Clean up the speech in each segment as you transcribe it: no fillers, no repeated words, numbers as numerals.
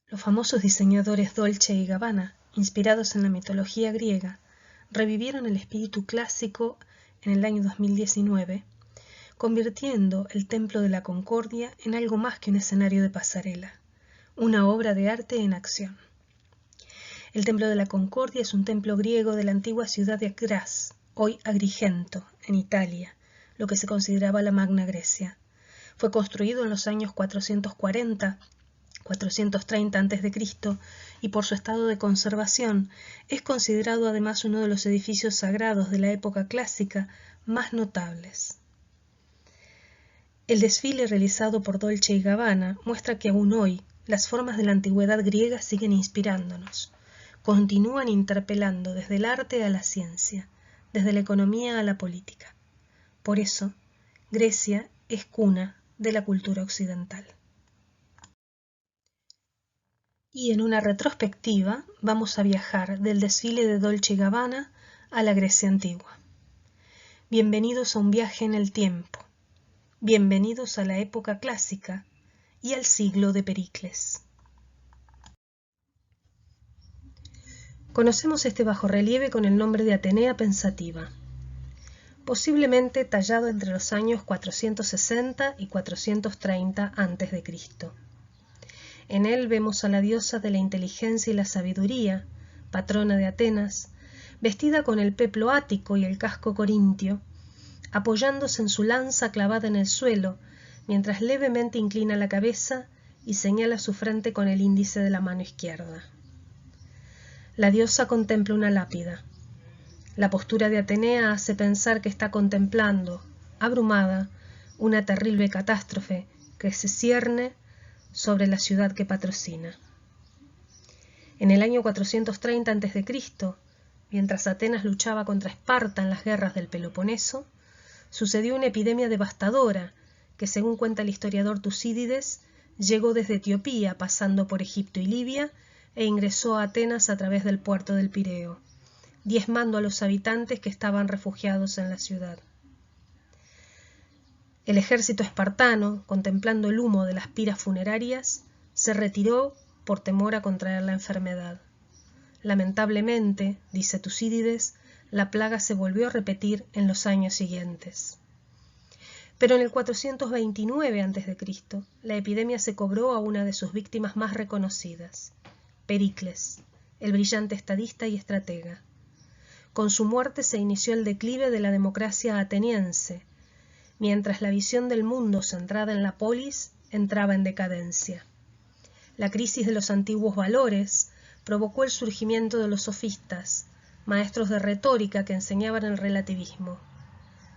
Los famosos diseñadores Dolce y Gabbana, inspirados en la mitología griega, revivieron el espíritu clásico en el año 2019, convirtiendo el Templo de la Concordia en algo más que un escenario de pasarela, una obra de arte en acción. El Templo de la Concordia es un templo griego de la antigua ciudad de Graz, hoy Agrigento, en Italia, lo que se consideraba la Magna Grecia. Fue construido en los años 440-430 a.C. y por su estado de conservación es considerado además uno de los edificios sagrados de la época clásica más notables. El desfile realizado por Dolce y Gabbana muestra que aún hoy las formas de la antigüedad griega siguen inspirándonos, continúan interpelando desde el arte a la ciencia, desde la economía a la política. Por eso, Grecia es cuna de la cultura occidental. Y en una retrospectiva vamos a viajar del desfile de Dolce y Gabbana a la Grecia antigua. Bienvenidos a un viaje en el tiempo. Bienvenidos a la época clásica y al siglo de Pericles. Conocemos este bajorrelieve con el nombre de Atenea Pensativa, posiblemente tallado entre los años 460 y 430 a.C. En él vemos a la diosa de la inteligencia y la sabiduría, patrona de Atenas, vestida con el peplo ático y el casco corintio, apoyándose en su lanza clavada en el suelo, mientras levemente inclina la cabeza y señala su frente con el índice de la mano izquierda. La diosa contempla una lápida. La postura de Atenea hace pensar que está contemplando, abrumada, una terrible catástrofe que se cierne sobre la ciudad que patrocina. En el año 430 a.C., mientras Atenas luchaba contra Esparta en las guerras del Peloponeso, sucedió una epidemia devastadora que, según cuenta el historiador Tucídides, llegó desde Etiopía, pasando por Egipto y Libia, e ingresó a Atenas a través del puerto del Pireo, diezmando a los habitantes que estaban refugiados en la ciudad. El ejército espartano, contemplando el humo de las piras funerarias, se retiró por temor a contraer la enfermedad. Lamentablemente, dice Tucídides, la plaga se volvió a repetir en los años siguientes. Pero en el 429 a.C., la epidemia se cobró a una de sus víctimas más reconocidas, Pericles, el brillante estadista y estratega. Con su muerte se inició el declive de la democracia ateniense, mientras la visión del mundo centrada en la polis entraba en decadencia. La crisis de los antiguos valores provocó el surgimiento de los sofistas, maestros de retórica que enseñaban el relativismo.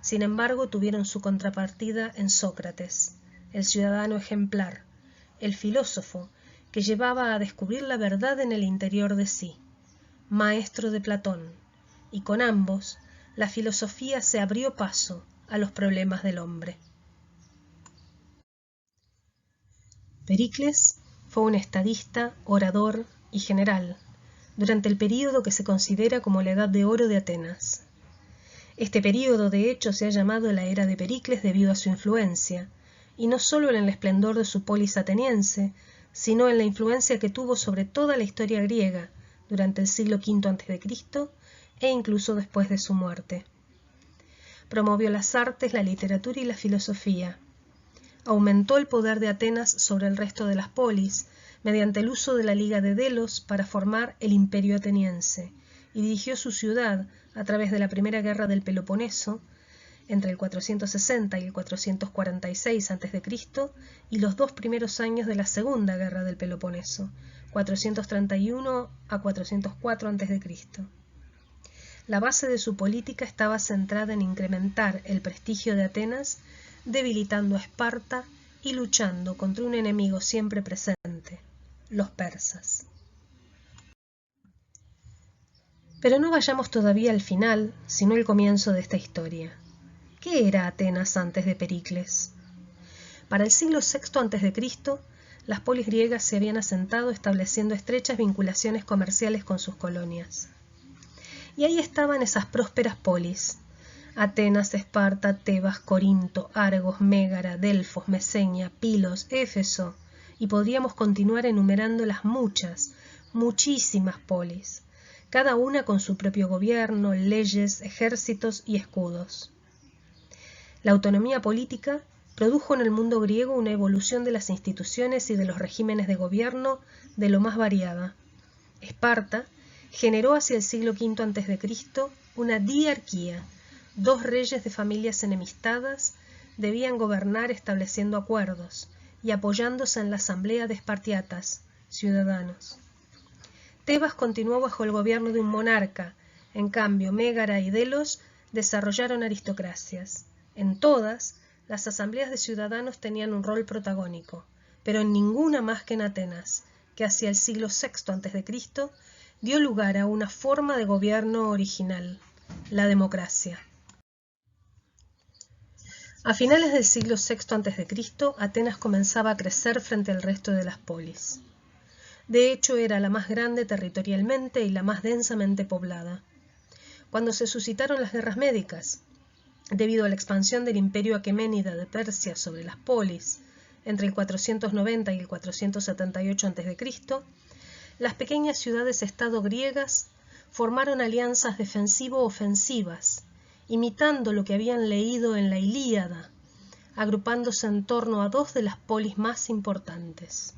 Sin embargo, tuvieron su contrapartida en Sócrates, el ciudadano ejemplar, el filósofo que llevaba a descubrir la verdad en el interior de sí, maestro de Platón, y con ambos la filosofía se abrió paso a los problemas del hombre. Pericles fue un estadista, orador y general durante el período que se considera como la Edad de Oro de Atenas. Este período, de hecho, se ha llamado la Era de Pericles debido a su influencia, y no solo en el esplendor de su polis ateniense, sino en la influencia que tuvo sobre toda la historia griega durante el siglo V a.C. e incluso después de su muerte. Promovió las artes, la literatura y la filosofía. Aumentó el poder de Atenas sobre el resto de las polis mediante el uso de la Liga de Delos para formar el Imperio ateniense, y dirigió su ciudad a través de la Primera Guerra del Peloponeso entre el 460 y el 446 a.C. y los 2 primeros años de la Segunda Guerra del Peloponeso, 431 a 404 a.C. La base de su política estaba centrada en incrementar el prestigio de Atenas, debilitando a Esparta y luchando contra un enemigo siempre presente, los persas. Pero no vayamos todavía al final, sino al comienzo de esta historia. ¿Qué era Atenas antes de Pericles? Para el siglo VI a.C., las polis griegas se habían asentado estableciendo estrechas vinculaciones comerciales con sus colonias. Y ahí estaban esas prósperas polis: Atenas, Esparta, Tebas, Corinto, Argos, Mégara, Delfos, Mesenia, Pilos, Éfeso y podríamos continuar enumerando las muchísimas polis, cada una con su propio gobierno, leyes, ejércitos y escudos. La autonomía política produjo en el mundo griego una evolución de las instituciones y de los regímenes de gobierno de lo más variada. Esparta generó hacia el siglo V a.C. una diarquía. 2 reyes de familias enemistadas debían gobernar estableciendo acuerdos y apoyándose en la asamblea de espartiatas, ciudadanos. Tebas continuó bajo el gobierno de un monarca. En cambio, Mégara y Delos desarrollaron aristocracias. En todas, las asambleas de ciudadanos tenían un rol protagónico, pero en ninguna más que en Atenas, que hacia el siglo VI a.C. dio lugar a una forma de gobierno original, la democracia. A finales del siglo VI a.C., Atenas comenzaba a crecer frente al resto de las polis. De hecho, era la más grande territorialmente y la más densamente poblada. Cuando se suscitaron las guerras médicas, debido a la expansión del imperio aqueménida de Persia sobre las polis, entre el 490 y el 478 a.C., las pequeñas ciudades-estado griegas formaron alianzas defensivo-ofensivas, imitando lo que habían leído en la Ilíada, agrupándose en torno a 2 de las polis más importantes.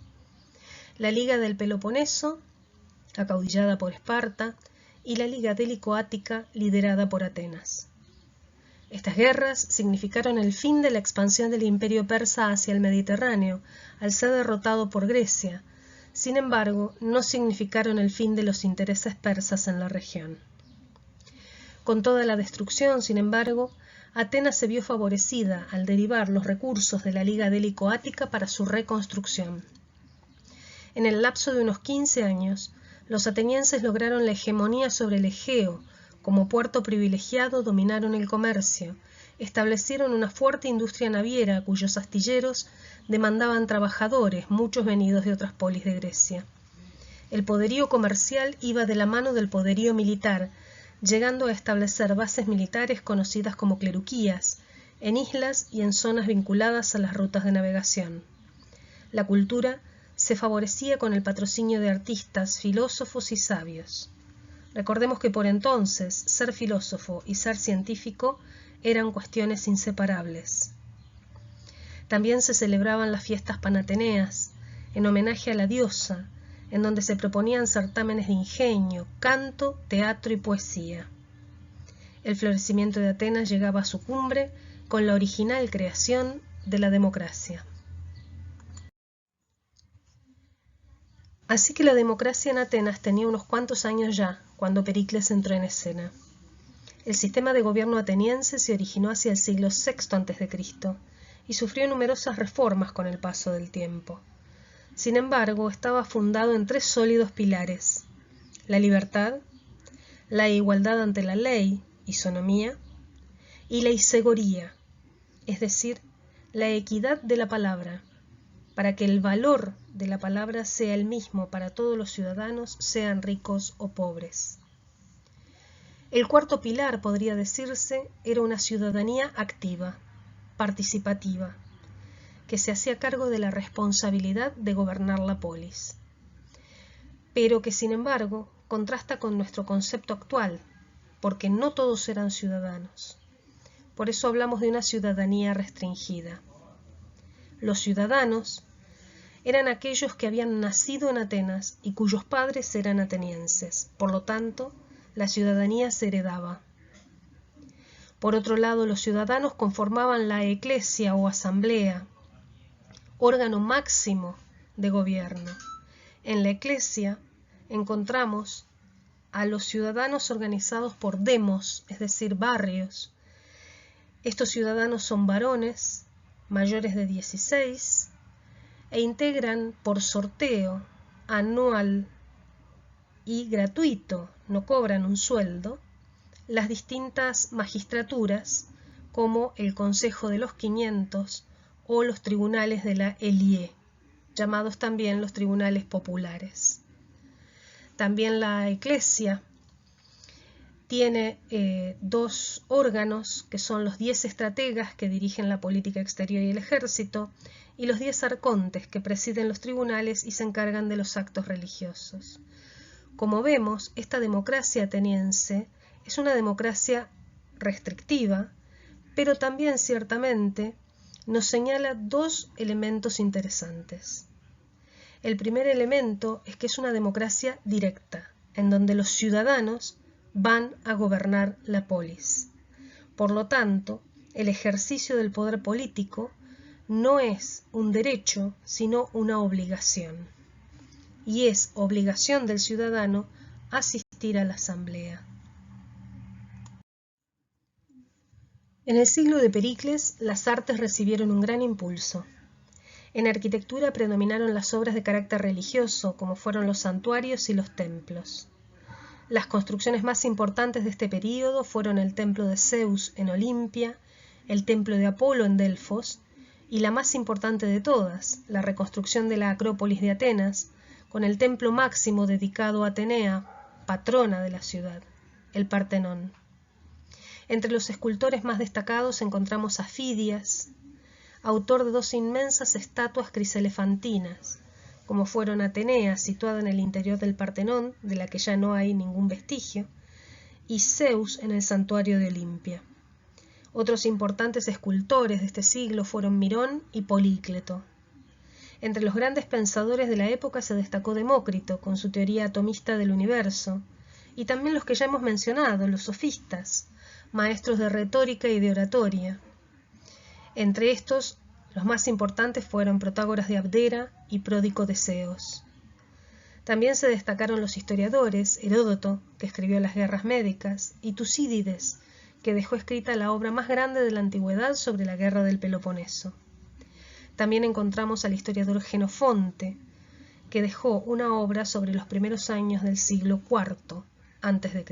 La Liga del Peloponeso, acaudillada por Esparta, y la Liga Délico-Ática, liderada por Atenas. Estas guerras significaron el fin de la expansión del imperio persa hacia el Mediterráneo, al ser derrotado por Grecia. Sin embargo, no significaron el fin de los intereses persas en la región. Con toda la destrucción, sin embargo, Atenas se vio favorecida al derivar los recursos de la Liga Délico-Ática para su reconstrucción. En el lapso de unos 15 años, los atenienses lograron la hegemonía sobre el Egeo. Como puerto privilegiado dominaron el comercio, establecieron una fuerte industria naviera cuyos astilleros demandaban trabajadores, muchos venidos de otras polis de Grecia. El poderío comercial iba de la mano del poderío militar, llegando a establecer bases militares conocidas como cleruquías, en islas y en zonas vinculadas a las rutas de navegación. La cultura se favorecía con el patrocinio de artistas, filósofos y sabios. Recordemos que por entonces ser filósofo y ser científico eran cuestiones inseparables. También se celebraban las fiestas panateneas, en homenaje a la diosa, en donde se proponían certámenes de ingenio, canto, teatro y poesía. El florecimiento de Atenas llegaba a su cumbre con la original creación de la democracia. Así que la democracia en Atenas tenía unos cuantos años ya, cuando Pericles entró en escena. El sistema de gobierno ateniense se originó hacia el siglo VI a.C. y sufrió numerosas reformas con el paso del tiempo. Sin embargo, estaba fundado en 3 sólidos pilares: la libertad, la igualdad ante la ley, isonomía, y la isegoría, es decir, la equidad de la palabra, para que el valor de la palabra sea el mismo para todos los ciudadanos, sean ricos o pobres. El cuarto pilar, podría decirse, era una ciudadanía activa, participativa, que se hacía cargo de la responsabilidad de gobernar la polis, pero que sin embargo contrasta con nuestro concepto actual, porque no todos eran ciudadanos. Por eso hablamos de una ciudadanía restringida. Los ciudadanos eran aquellos que habían nacido en Atenas y cuyos padres eran atenienses. Por lo tanto, la ciudadanía se heredaba. Por otro lado, los ciudadanos conformaban la eclesia o asamblea, órgano máximo de gobierno. En la eclesia encontramos a los ciudadanos organizados por demos, es decir, barrios. Estos ciudadanos son varones mayores de 16 e integran por sorteo anual y gratuito, no cobran un sueldo, las distintas magistraturas como el Consejo de los 500 o los tribunales de la Elie, llamados también los tribunales populares. También la Eclesia Tiene dos órganos, que son los 10 estrategas que dirigen la política exterior y el ejército, y los 10 arcontes que presiden los tribunales y se encargan de los actos religiosos. Como vemos, esta democracia ateniense es una democracia restrictiva, pero también ciertamente nos señala dos elementos interesantes. El primer elemento es que es una democracia directa, en donde los ciudadanos van a gobernar la polis. Por lo tanto, el ejercicio del poder político no es un derecho, sino una obligación. Y es obligación del ciudadano asistir a la asamblea. En el siglo de Pericles, las artes recibieron un gran impulso. En arquitectura predominaron las obras de carácter religioso, como fueron los santuarios y los templos. Las construcciones más importantes de este período fueron el templo de Zeus en Olimpia, el templo de Apolo en Delfos, y la más importante de todas, la reconstrucción de la Acrópolis de Atenas, con el templo máximo dedicado a Atenea, patrona de la ciudad, el Partenón. Entre los escultores más destacados encontramos a Fidias, autor de dos inmensas estatuas criselefantinas, como fueron Atenea, situada en el interior del Partenón, de la que ya no hay ningún vestigio, y Zeus en el santuario de Olimpia. Otros importantes escultores de este siglo fueron Mirón y Polícleto. Entre los grandes pensadores de la época se destacó Demócrito, con su teoría atomista del universo, y también los que ya hemos mencionado, los sofistas, maestros de retórica y de oratoria. Entre estos, los más importantes fueron Protágoras de Abdera y Pródico de Ceos. También se destacaron los historiadores, Heródoto, que escribió las guerras médicas, y Tucídides, que dejó escrita la obra más grande de la antigüedad sobre la guerra del Peloponeso. También encontramos al historiador Genofonte, que dejó una obra sobre los primeros años del siglo IV a.C.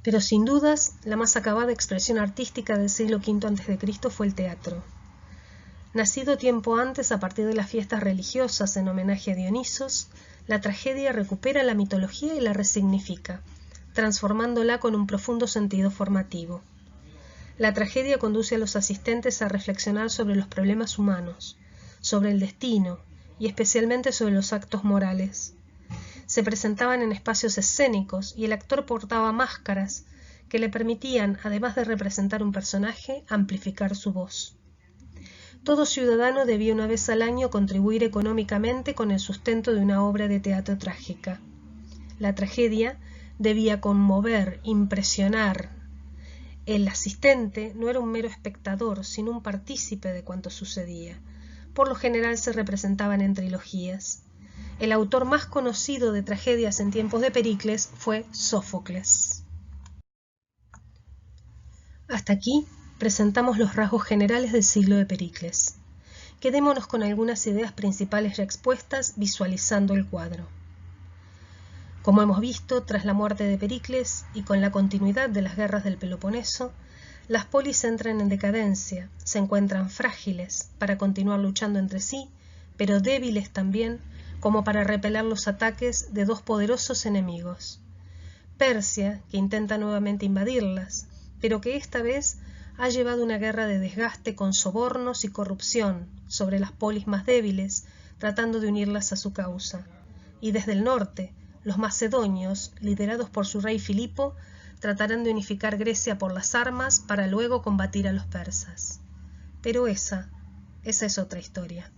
Pero sin dudas, la más acabada expresión artística del siglo V a.C. fue el teatro. Nacido tiempo antes a partir de las fiestas religiosas en homenaje a Dionisos, la tragedia recupera la mitología y la resignifica, transformándola con un profundo sentido formativo. La tragedia conduce a los asistentes a reflexionar sobre los problemas humanos, sobre el destino y especialmente sobre los actos morales. Se presentaban en espacios escénicos y el actor portaba máscaras que le permitían, además de representar un personaje, amplificar su voz. Todo ciudadano debía una vez al año contribuir económicamente con el sustento de una obra de teatro trágica. La tragedia debía conmover, impresionar. El asistente no era un mero espectador, sino un partícipe de cuanto sucedía. Por lo general se representaban en trilogías. El autor más conocido de tragedias en tiempos de Pericles fue Sófocles. Hasta aquí presentamos los rasgos generales del siglo de Pericles. Quedémonos con algunas ideas principales ya expuestas, visualizando el cuadro. Como hemos visto, tras la muerte de Pericles y con la continuidad de las guerras del Peloponeso, las polis entran en decadencia, se encuentran frágiles para continuar luchando entre sí, pero débiles también como para repeler los ataques de dos poderosos enemigos. Persia, que intenta nuevamente invadirlas, pero que esta vez ha llevado una guerra de desgaste con sobornos y corrupción sobre las polis más débiles, tratando de unirlas a su causa. Y desde el norte, los macedonios, liderados por su rey Filipo, tratarán de unificar Grecia por las armas para luego combatir a los persas. Pero esa es otra historia.